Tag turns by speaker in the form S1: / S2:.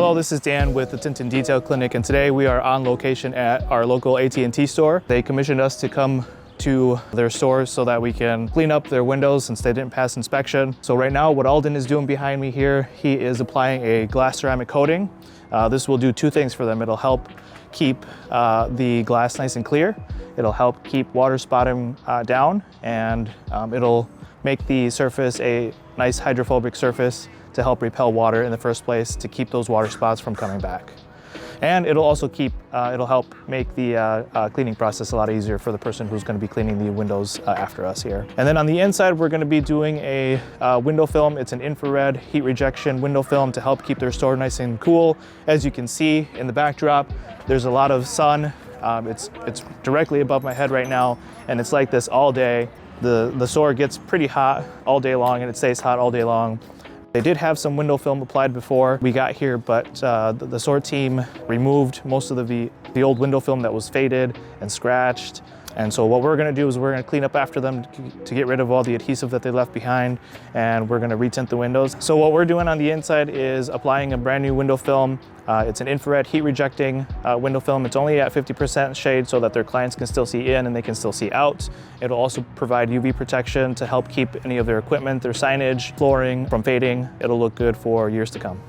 S1: Hello, this is Dan with the Tint and Detail Clinic, and today we are on location at our local AT&T store. They commissioned us to come to their stores so that we can clean up their windows since they didn't pass inspection. So right now what Alden is doing behind me here, he is applying a glass ceramic coating. This will do two things for them. It'll help keep the glass nice and clear. It'll help keep water spotting down, and it'll make the surface a nice hydrophobic surface to help repel water in the first place, to keep those water spots from coming back. And it'll also it'll help make the cleaning process a lot easier for the person who's going to be cleaning the windows after us here. And then on the inside, we're going to be doing a window film. It's an infrared heat rejection window film to help keep their store nice and cool. As you can see in the backdrop, there's a lot of sun. It's directly above my head right now, and it's like this all day. The store gets pretty hot all day long, and it stays hot all day long. They did have some window film applied before we got here, but the store team removed most of the old window film that was faded and scratched. And so what we're going to do is we're going to clean up after them to get rid of all the adhesive that they left behind, and we're going to retint the windows. So what we're doing on the inside is applying a brand new window film. It's an infrared heat rejecting window film. It's only at 50% shade so that their clients can still see in and they can still see out. It'll also provide UV protection to help keep any of their equipment, their signage, flooring from fading. It'll look good for years to come.